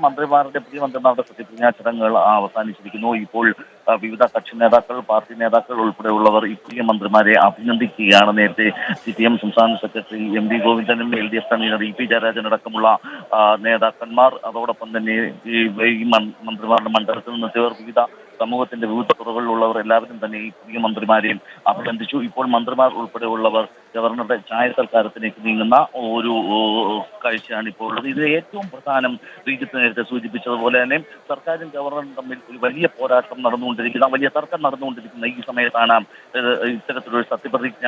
മന്ത്രിമാരുടെ പുതിയ മന്ത്രിമാരുടെ സത്യപ്രതിജ്ഞാ ചടങ്ങുകൾ അവസാനിച്ചിരിക്കുന്നു. ഇപ്പോൾ വിവിധ കക്ഷി നേതാക്കൾ, പാർട്ടി നേതാക്കൾ ഉൾപ്പെടെയുള്ളവർ ഈ പുതിയ മന്ത്രിമാരെ അഭിനന്ദിക്കുകയാണ്. നേരത്തെ CPM സംസ്ഥാന secretary MV ഗോവിന്ദനും LDF convener EP Jayarajan അടക്കമുള്ള നേതാക്കന്മാർ, അതോടൊപ്പം തന്നെ ഈ മന്ത്രിമാരുടെ മണ്ഡലത്തിൽ നിന്നെത്തിയവർ, വിവിധ സമൂഹത്തിന്റെ വിവിധ തുറകളിലുള്ളവർ എല്ലാവരും തന്നെ ഈ പുതിയ മന്ത്രിമാരെയും അഭിനന്ദിച്ചു. ഇപ്പോൾ മന്ത്രിമാർ ഉൾപ്പെടെയുള്ളവർ ഗവർണറുടെ ചായ സൽക്കാരത്തിലേക്ക് നീങ്ങുന്ന ഒരു കാഴ്ചയാണ് ഇപ്പോൾ ഉള്ളത്. ഇത് ഏറ്റവും പ്രധാനം ശ്രീജിത്ത് നേരത്തെ സൂചിപ്പിച്ചതുപോലെ തന്നെ സർക്കാരും ഗവർണറും തമ്മിൽ ഒരു വലിയ പോരാട്ടം നടന്നുകൊണ്ടിരിക്കുന്ന, വലിയ തർക്കം നടന്നുകൊണ്ടിരിക്കുന്ന ഈ സമയത്താണ് ഇത്തരത്തിലൊരു സത്യപ്രതിജ്ഞ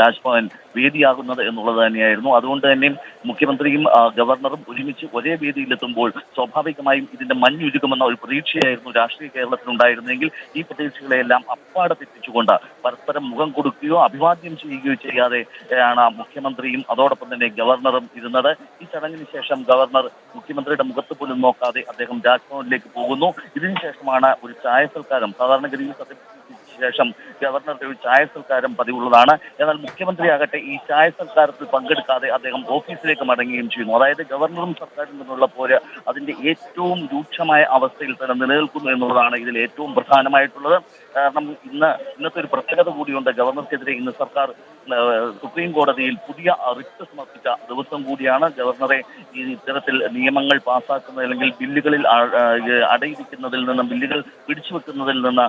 രാജ്ഭവൻ വേദിയാകുന്നത് എന്നുള്ളത് തന്നെയായിരുന്നു. അതുകൊണ്ട് തന്നെ മുഖ്യമന്ത്രിയും ഗവർണറും ഒരുമിച്ച് ഒരേ വേദിയിലെത്തുമ്പോൾ സ്വാഭാവികമായും ഇതിന്റെ മഞ്ഞുരുകുമെന്ന ഒരു പ്രതീക്ഷയായിരുന്നു രാഷ്ട്രീയ കേരളത്തിലുണ്ടായിരുന്നെങ്കിൽ ഈ പ്രതീക്ഷകളെല്ലാം അപ്പാടെ തെറ്റിച്ചുകൊണ്ട് പരസ്പരം മുഖം കൊടുക്കുകയോ അഭിവാദ്യം ചെയ്യുകയോ ചെയ്യാതെ ആണ് മുഖ്യമന്ത്രിയും അതോടൊപ്പം തന്നെ ഗവർണറും ഇരുന്നത്. ഈ ചടങ്ങിന് ശേഷം ഗവർണർ മുഖ്യമന്ത്രിയുടെ മുഖത്ത് പോലും നോക്കാതെ അദ്ദേഹം രാജ്ഭവനിലേക്ക് പോകുന്നു. ഇതിനുശേഷമാണ് ഒരു ചായ സൽക്കാരം. സാധാരണഗതിയിൽ ശേഷം ഗവർണറുടെ ഒരു ചായ സൽക്കാരം പതിവുള്ളതാണ്. എന്നാൽ മുഖ്യമന്ത്രിയാകട്ടെ ഈ ചായ സൽക്കാരത്തിൽ പങ്കെടുക്കാതെ അദ്ദേഹം ഓഫീസിലേക്ക് മടങ്ങുകയും ചെയ്യുന്നു. അതായത് ഗവർണറും സർക്കാരും തമ്മിലുള്ള പോര് അതിന്റെ ഏറ്റവും രൂക്ഷമായ അവസ്ഥയിൽ തന്നെ നിലനിൽക്കുന്നു എന്നുള്ളതാണ് ഇതിൽ ഏറ്റവും പ്രധാനമായിട്ടുള്ളത്. കാരണം ഇന്നത്തെ ഒരു പ്രത്യേകത കൂടിയുണ്ട്. ഗവർണർക്കെതിരെ ഇന്ന് സർക്കാർ സുപ്രീം കോടതിയിൽ പുതിയ റിട്ട് സമർപ്പിച്ച ദിവസം കൂടിയാണ്. ഗവർണറെ ഇത്തരത്തിൽ നിയമങ്ങൾ പാസ്സാക്കുന്ന അല്ലെങ്കിൽ ബില്ലുകളിൽ അടയിരിക്കുന്നതിൽ നിന്ന്, ബില്ലുകൾ പിടിച്ചുവെക്കുന്നതിൽ നിന്ന്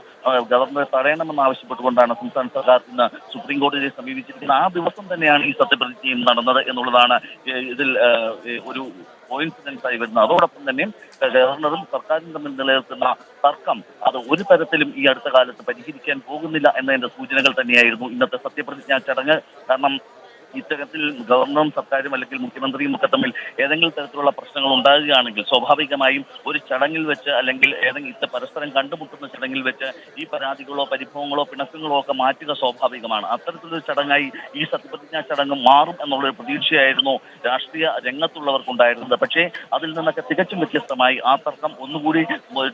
ഗവർണറെ തടയണമെന്ന് ആവശ്യപ്പെട്ടുകൊണ്ടാണ് സംസ്ഥാന സർക്കാർ ഇന്ന് സുപ്രീം കോടതിയെ സമീപിച്ചിരിക്കുന്നത്. ആ ദിവസം തന്നെയാണ് ഈ സത്യപ്രതിജ്ഞയും നടന്നത് എന്നുള്ളതാണ് ഇതിൽ ഒരു കോയിൻസിഡൻസ് ആയി വരുന്നത്. അതോടൊപ്പം തന്നെ ഗവർണറും സർക്കാരും തമ്മിൽ നിലനിൽക്കുന്ന തർക്കം അത് ഒരു തരത്തിലും ഈ അടുത്ത കാലത്ത് പരിഹരിക്കാൻ പോകുന്നില്ല എന്നതിന്റെ സൂചനകൾ തന്നെയായിരുന്നു ഇന്നത്തെ സത്യപ്രതിജ്ഞാ ചടങ്ങ്. കാരണം ഇത്തരത്തിൽ ഗവർണറും സർക്കാരും അല്ലെങ്കിൽ മുഖ്യമന്ത്രിയും ഒക്കെ തമ്മിൽ ഏതെങ്കിലും തരത്തിലുള്ള പ്രശ്നങ്ങൾ ഉണ്ടാകുകയാണെങ്കിൽ സ്വാഭാവികമായും ഒരു ചടങ്ങിൽ വെച്ച് അല്ലെങ്കിൽ ഏതെങ്കിലും പരസ്പരം കണ്ടുമുട്ടുന്ന ചടങ്ങിൽ വെച്ച് ഈ പരാതികളോ പരിഭവങ്ങളോ പിണക്കങ്ങളോ ഒക്കെ മാറ്റുക സ്വാഭാവികമാണ്. അത്തരത്തിലൊരു ചടങ്ങായി ഈ സത്യപ്രതിജ്ഞാ ചടങ്ങ് മാറും എന്നുള്ളൊരു പ്രതീക്ഷയായിരുന്നു രാഷ്ട്രീയ രംഗത്തുള്ളവർക്കുണ്ടായിരുന്നത്. പക്ഷേ അതിൽ നിന്നൊക്കെ തികച്ചും വ്യത്യസ്തമായി ആ തർക്കം ഒന്നുകൂടി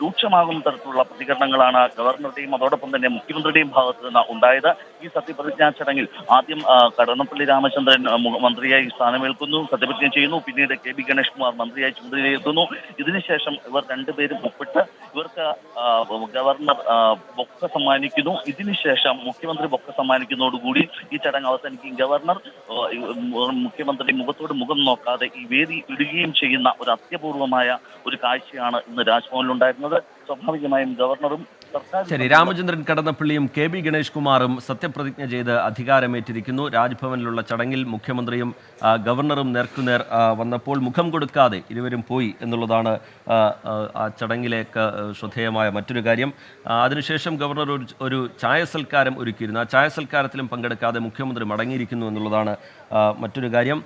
രൂക്ഷമാകുന്ന തരത്തിലുള്ള പ്രതികരണങ്ങളാണ് ഗവർണറുടെയും അതോടൊപ്പം തന്നെ മുഖ്യമന്ത്രിയുടെയും ഭാഗത്ത് നിന്ന് ഉണ്ടായത്. ഈ സത്യപ്രതിജ്ഞാ ചടങ്ങിൽ ആദ്യം കടന്നപ്പള്ളി രാമചന്ദ്രൻ മന്ത്രിയായി സ്ഥാനമേൽക്കുന്നു, സത്യപ്രതിജ്ഞ ചെയ്യുന്നു. പിന്നീട് KB ഗണേഷ് കുമാർ മന്ത്രിയായി ചുമതലയേൽക്കുന്നു. ഇതിനുശേഷം ഇവർ രണ്ടുപേരും ഒപ്പിട്ട് ഇവർക്ക് ഗവർണർ ബൊക്ക സമ്മാനിക്കുന്നു. ഇതിനുശേഷം മുഖ്യമന്ത്രി ബൊക്ക സമ്മാനിക്കുന്നതോടുകൂടി ഈ ചടങ്ങ് അവസാനിക്കുകയും ഗവർണർ മുഖ്യമന്ത്രി മുഖത്തോട് മുഖം നോക്കാതെ ഈ വേദി വിടുകയും ചെയ്യുന്ന ഒരു അത്യപൂർവമായ ഒരു കാഴ്ചയാണ് ഇന്ന് രാജ്ഭവനിലുണ്ടായിരുന്നത്. സ്വാഭാവികമായും ഗവർണറും ശരി, രാമചന്ദ്രൻ കടന്നപ്പള്ളിയും KB ഗണേഷ് കുമാറും സത്യപ്രതിജ്ഞ ചെയ്ത് അധികാരമേറ്റിരിക്കുന്നു. രാജ്ഭവനിലുള്ള ചടങ്ങിൽ മുഖ്യമന്ത്രിയും ഗവർണറും നേർക്കുനേർ വന്നപ്പോൾ മുഖം കൊടുക്കാതെ ഇരുവരും പോയി എന്നുള്ളതാണ് ആ ചടങ്ങിലേക്ക് ശ്രദ്ധേയമായ മറ്റൊരു കാര്യം. അതിനുശേഷം ഗവർണർ ഒരു ചായ സൽക്കാരം ഒരുക്കിയിരുന്നു. ആ ചായ സൽക്കാരത്തിലും പങ്കെടുക്കാതെ മുഖ്യമന്ത്രി മടങ്ങിയിരിക്കുന്നു എന്നുള്ളതാണ് മറ്റൊരു കാര്യം.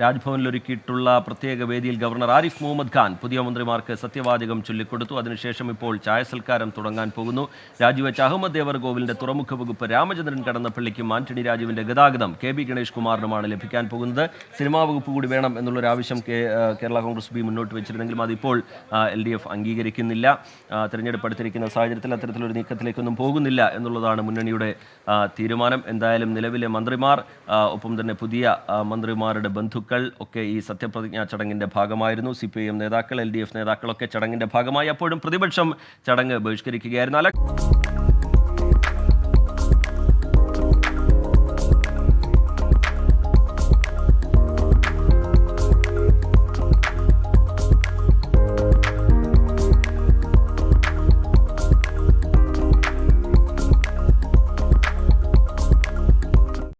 രാജ്ഭവനിൽ ഒരുക്കിയിട്ടുള്ള പ്രത്യേക വേദിയിൽ ഗവർണർ ആരിഫ് മുഹമ്മദ് ഖാൻ പുതിയ മന്ത്രിമാർക്ക് സത്യവാചകം ചൊല്ലിക്കൊടുത്തു. അതിനുശേഷം ഇപ്പോൾ ചായ സൽക്കാരം തുടങ്ങാൻ പോകുന്നു. രാജിവെച്ച അഹമ്മദ് ദേവർകോവിലിൻ്റെ തുറമുഖ വകുപ്പ് രാമചന്ദ്രൻ കടന്നപ്പള്ളിക്കും ആന്റണി രാജുവിൻ്റെ ഗതാഗതം KB ഗണേഷ് കുമാറിനുമാണ് ലഭിക്കാൻ പോകുന്നത്. സിനിമാ വകുപ്പ് കൂടി വേണം എന്നുള്ളൊരാവശ്യം കേരള കോൺഗ്രസ് B മുന്നോട്ട് വെച്ചിരുന്നെങ്കിലും അതിപ്പോൾ LDF അംഗീകരിക്കുന്നില്ല. തിരഞ്ഞെടുപ്പ് അടുത്തിരിക്കുന്ന സാഹചര്യത്തിൽ അത്തരത്തിലൊരു നീക്കത്തിലേക്കൊന്നും പോകുന്നില്ല എന്നുള്ളതാണ് മുന്നണിയുടെ തീരുമാനം. എന്തായാലും നിലവിലെ മന്ത്രിമാർ ഒപ്പം തന്നെ പുതിയ മന്ത്രിമാരുടെ ബന്ധുക്കൾ ഒക്കെ ഈ സത്യപ്രതിജ്ഞാ ചടങ്ങിന്റെ ഭാഗമായിരുന്നു. CPIM നേതാക്കൾ, LDF നേതാക്കളൊക്കെ ചടങ്ങിന്റെ ഭാഗമായി. അപ്പോഴും പ്രതിപക്ഷം ചടങ്ങ് ബഹിഷ്കരിക്കുകയായിരുന്നു.